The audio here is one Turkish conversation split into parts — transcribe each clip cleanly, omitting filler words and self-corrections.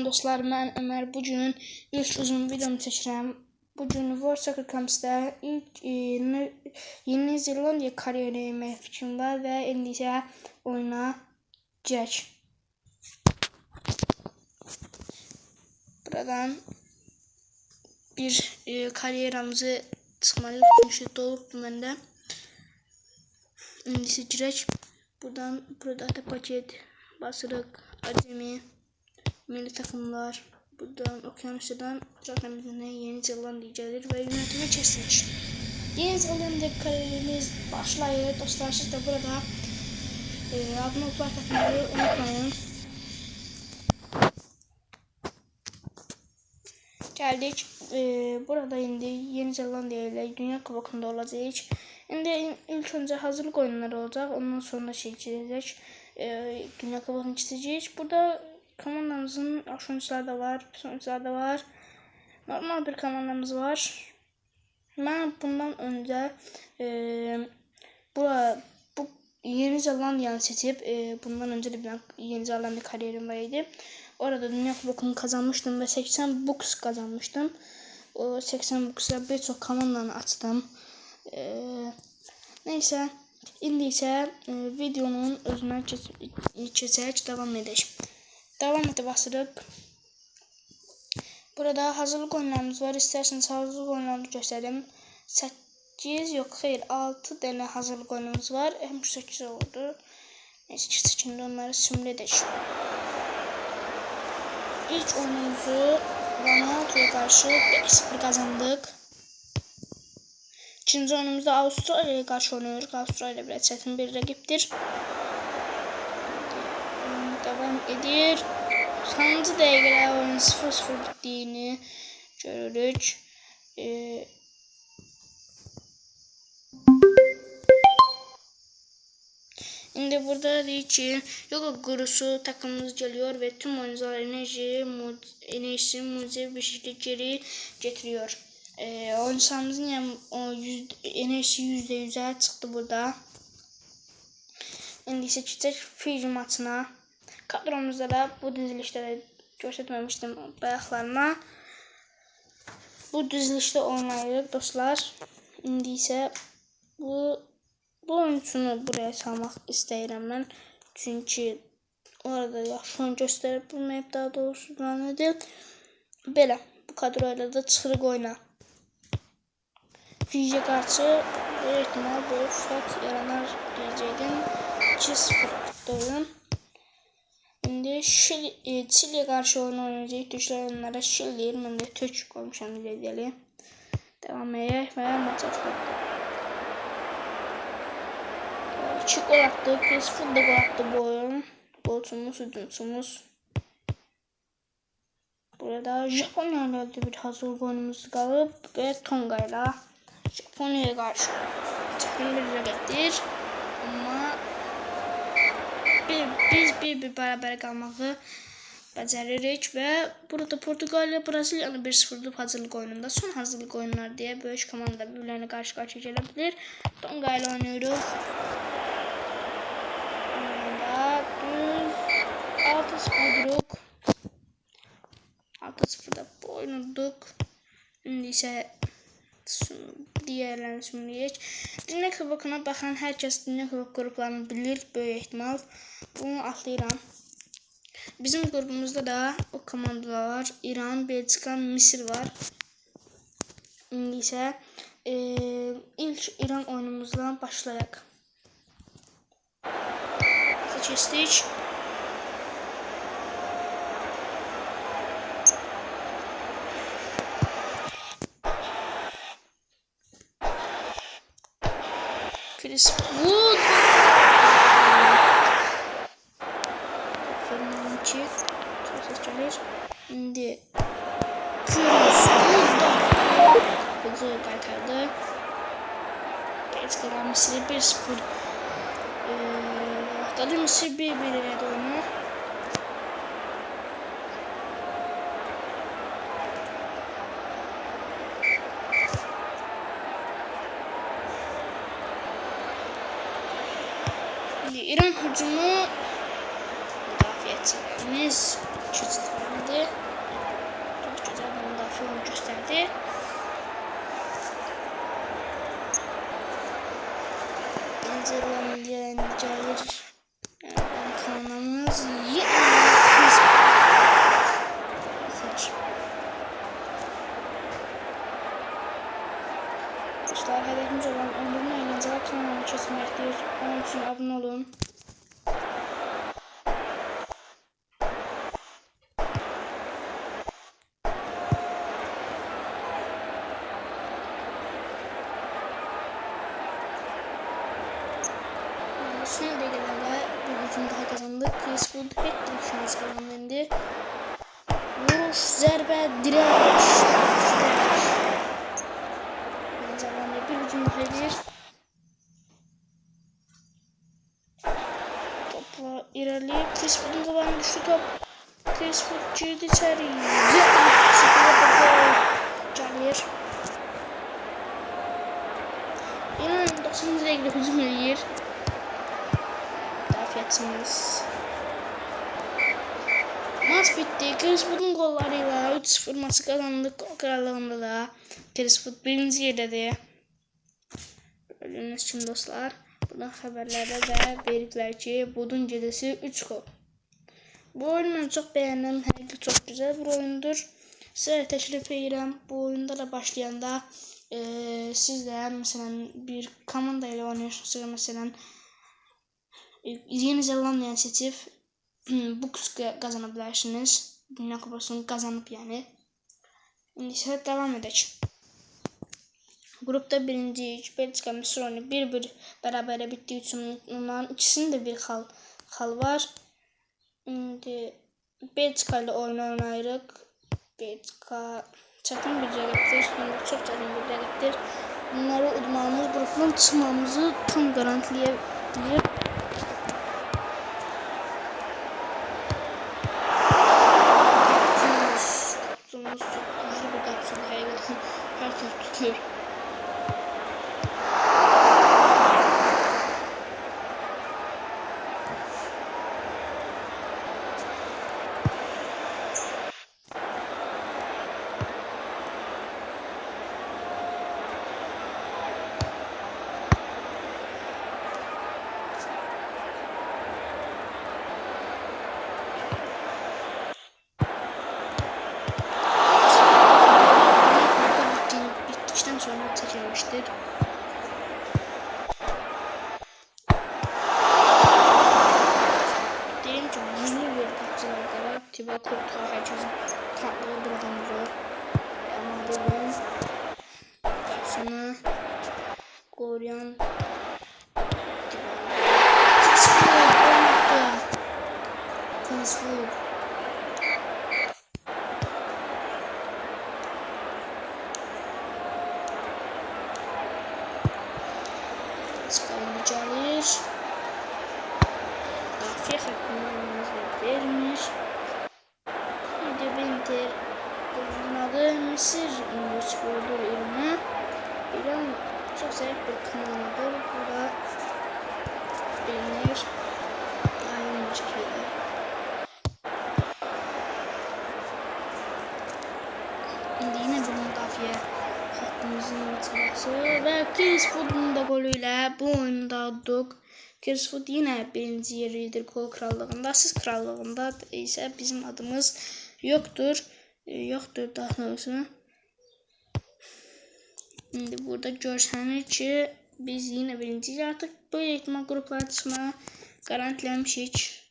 dostlar, mən Ömər. Bugün ilk uzun videomu çəkirəm. Bugün World Soccer Camps'da ilk Yeni Zellandiya kariyeri yemək fikrim var və indi isə oyuna girək. Buradan bir kariyeramızı çıxmalıyıq, çünki dolubdur məndə. İndi isə girək. Buradan burada da paket basırıq, acemi, milli takımlar. Buradan Okyanusya'dan zaten bizimle Yeni Zellandiya gelir ve yönetimi kesilir. Yeni Zellandiya kariyerimiz başlayır. Dostlar, siz de burada abone olup like atmayı unutmayın. Geldik. Burada indi Yeni Zellandiya ile Dünya Kupası'nda olacağız. Şimdi ilk önce hazırlık oyunları olacak. Ondan sonra çekeceğiz. Dünya Kupası'nı çekeceğiz. Burada komandamızın oyuncuları da var, oyuncular da var. Normal bir komandamız var. Ben bundan önce bu Yeni Zellandiya'nı seçip bundan önce de bir Yeni Zellandiya kariyerim vardı. Orada Dünya Kupası'nı kazanmıştım ve 80 bucks kazanmıştım. O 80 bucks'la birçok komandanı açtım. Neyse, indi ise videonun özüne keçerek devam edelim. Devam ete basırıq. Burada hazırlık oyunlarımız var. İsterseniz hazırlık oyunlarını göstereyim. 8 yok, hayır 6 tane hazırlık oyunumuz var. Hem 8 oldu. Neyse, şimdi onları simüle edelim. İlk oyunumuzu Ronaldo'ya karşı 5-0 kazandık. İkinci oyunumuzda Avustralya'ya karşı oynuyoruz. Avustralya biraz çetin bir rakiptir. Devam edir. Sonuncu dəqiqələr oyun 0-0 bitdiyini görürük. Şimdi burada deyik ki, yoga gurusu takımımız geliyor ve tüm oyuncular enerjisi mucizevi bir şekilde geri getiriyor. Oyuncularımızın enerjisi %100'e çıktı burada. Şimdi ise keçək Fiji maçına. Kadromuzda da bu dizilişte de göstermemiştim bayaqlarına. Bu dizilişte oynayırıq dostlar. İndi ise bu oyuncunu buraya salmaq istəyirəm mən. Çünki orada yaxşı oyun göstərib bilməyib, daha doğrusu zannedil. Belə bu kadroyla da çıxırıq oyuna. Fiji'ye karşı bir ihtimal bu fark yaranar diyecektim. 2-0 bitti oyun. Şimdi Çili'ye karşı oynayacağız. Düşler onlara Şili'yi mən də tök koymuşam ilədiyəli. Devam edək və maç atılır. 2 gol attık. 1-0 da gol attı bu oyun. Golçumuz, hücumçumuz. Burada Japonya ile bir hazırlık oyunumuz qalıb və Tonga ile Japonya'ya karşı çətin bir rakiptir. Amma biz bir beraber kalmağı beceririk ve burada Portugalya Brezilya'nı 1-0'lık hazırlık oyununda, son hazırlık oyunlar diye böyük komanda birbirlerine karşı gelebilir. Tonga ile oynuyoruz. Burada düz 6-0'lık 6-0'da oynadık. Şimdi ise diğerlerini simleyək. Dünya Kupasına baxan hər kəs Dünya Kupası qruplarını bilir, böyük ehtimal. Bunu atlayıram. Bizim grubumuzda da o komandalar var. İran, Belçika, Mısır var. İndi isə ilk İran oyunumuzla başlayaq. Keçdik. Chris Wood. Fırınçı. Çok ses gelir. Şimdi Chris Wood da hızlı kaytardı. Belçika'dan Mısır'ı 1-0. Tadı Mısır 1-1 ile oyunu. İran hücumu müdafiəçilərimiz 2-0 idi. Çok güzel bir müdafiə oyunu göstərdi. Yeni Zelandiya gəlir. Kanalımız dostlar, hedefimiz olan 11 eğlenceler kanalını kesməkdir. Onun için abone olun. Son dəqiqələrdə bir hücum daha kazandık. Chris Wood hat-trick şansı kazandı. Vuruş, zərbə, dirək. Bir hücum daha edir. Topla ilerleyip Chris Wood'un qabağına düştü top. Chris Wood girdi içeri. Gəlir. Yine 90 dəqiqədə hücum edir. Müdafiətimiz. Maç bitti. Chris Wood'un qollarıyla 3-0 maçı kazandık. Gol krallığında da Chris Wood birinci yerdədir. Gördüğünüz için dostlar, buradan xəbərlərdə də verdilər ki, Wood'un gecəsi 3 gol. Bu oyunu mən çox bəyəndim. Həqiqətən çox güzel bir oyundur. Sizə təklif edirəm. Bu oyunda da başlayanda siz də məsələn bir komanda ilə oynayırsınızsa, məsələn Yeni Zelandiyanı seçip bu kazana bilərsiniz. Dünya Kupasını kazanıp yani. İndi isə devam edək. Grupta birinciyik. Belçika, Mısır oyunu 1-1 bərabərə bitdiyi üçün onların ikisinin də bir xal var. İndi Belçika ilə oyun oynayırıq. Belçika çətin bir rəqibdir. Çox çətin bir rəqibdir. Bunları udmamız, qrupdan çıxmamızı tam garantiləyə tutuyor. Sonra çekilmiştir. Diyelim ki buzlu bir kapçılarda var. Thibaut Courtois herkesin tatlı bir adamdır. Ama bugün kapsını koruyan Chris Wood. Gelir. Dafiye hakkında vermiş. Bir de Benter adı Mısır spordur ürünü. İran çok zayıf bir kanalıdır. Burada bilinir. Aynı şekilde. Şimdi yine bir müdafiye hakkımızın bitirmesi ve Chris Wood'un da golüyle bu oyunu da aldık. Chris Wood yine birinci yeridir gol krallığında. Siz krallığında ise bizim adımız yoktur. Yoktur daha doğrusu. Şimdi burada görsənir ki biz yine birinciyiz. Artık bu ihtimal gruplara çıxma garantiləmişik.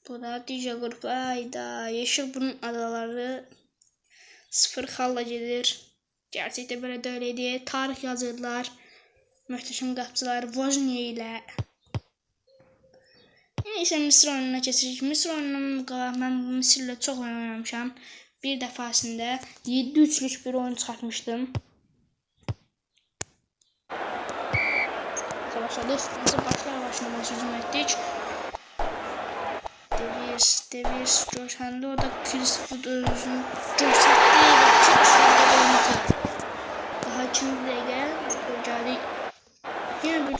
Bu da digər gruplar. Ayda Yeşil bunun adaları 0 xalla gedir. Gerçekten böyle de öyleydi. Tarih yazırlar. Möhtəşəm qapçılar Vojniye ilə. Neyse Mısır oyununa keçirik. Mısır oyununun mən Mısırla çox oyun oynamışam. Bir dəfəsində 7-3'lük bir oyun çıxartmışdım. Başladık. Başlar hücum etdik. Davies görsəndə o da Chris Wood özünü görsətdi və çox sürətlə oynadı. Daha 2 dəqiqə gəldik. Yine bir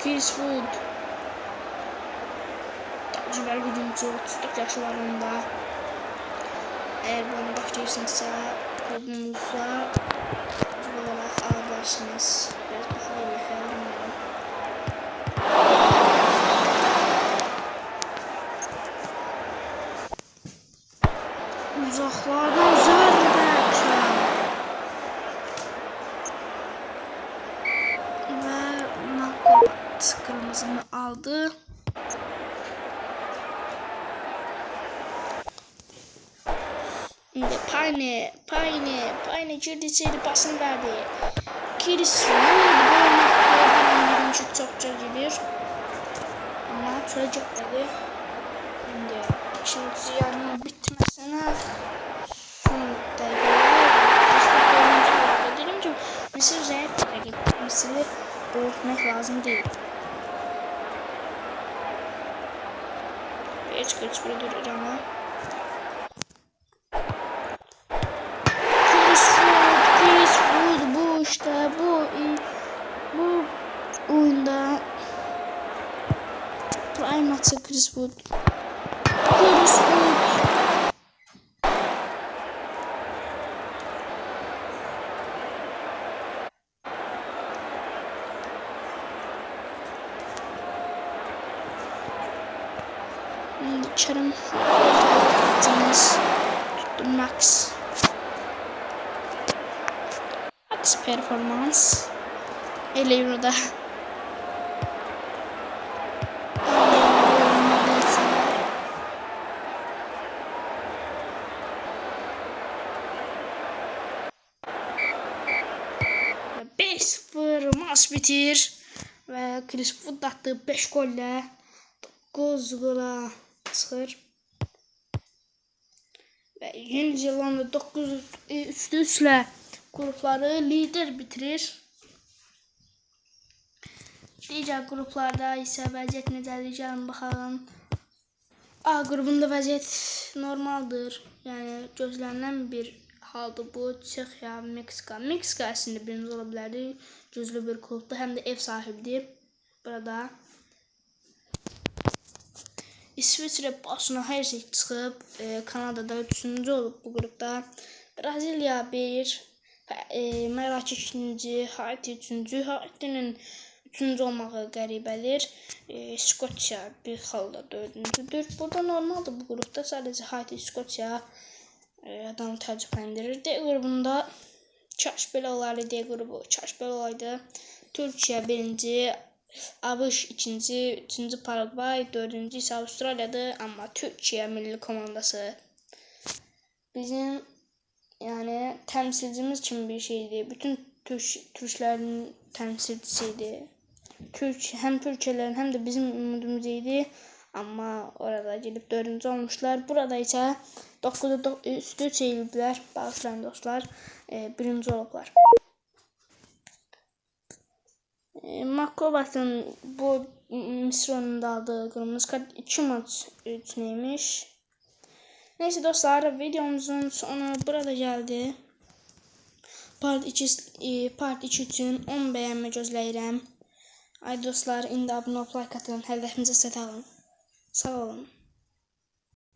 Chris Wood. təcrübəli hücumçu, 34 yaşlarında. Eğer bu oyuna başlayırsınızsa klubumuza futbol olarak alabilirsiniz. Biraz pahalı bilmiyorum. Uzaklardan zərbə və Nakovat kırmızını aldı. Şimdi Payne girdi içeri, pasını verdi. Chris Wood çok gelir. Ama çocuk dedi. Şimdi ikinci yarının bitmesine son dakikalar. Dedim ki Mısır zayıf bir rakip. Mısır'ı boğutmak lazım değil. Hiç burada İran'a. Chris Wood bu işte bu oyunda prime maçı Chris Wood. Çarım Max performans ele Euro'da maç bitir ve Chris Wood attığı 5 golle 9 gola çıxır ve Yeni Zelanda 9-3 ile grupları lider bitirir. Digər gruplarda isə vəziyyət necədir? Gəlin baxalım. A qrupunda vəziyyət normaldır. Yəni gözlənilən bir haldır bu. Çexiya, Meksika. Meksika əslində birinci ola bilərdi. Güclü bir klubdur, həm də ev sahibidir. Burada İsviçrə başına hər şey çıxıb. Kanadada 3-cü olub bu qrupda. Braziliya 1, Mərakeş 2-ci, Haiti 3-cü. Haitinin 3-cü olmağı qəribədir. Skoçya bir halda 4-cüdür. Burada normaldır bu qrupda. Sadəcə Haiti, Skoçya adamı təəccübləndirir. D qrupunda kaş belə olardı. D qrubu kaş belə olaydı. Türkiyə 1-ci, ABŞ 2-ci, 3-cü Paraguay, 4-cü isə Avustraliyadır. Amma Türkiyə milli komandası bizim yani temsilcimiz kimi bir şeydi. Bütün Türklerin temsilcisiydi. Hem Türklerin hem de bizim umudumuzdu. Ama orada gelip 4-cü olmuşlar. Burada ise 9'da üstü çevirdiler. Bağışlayın dostlar. 1-ci olublar. Makovat'ın bu Mısır oyununda aldığı kırmızı 2 maç neymiş? Neyse dostlar, videomuzun sonu burada geldi. Part 2 üçün 10 bəyənmə gözləyirəm. Ay dostlar, indi abunə olub like atın. Hədəfimizə çataq. Sağ olun.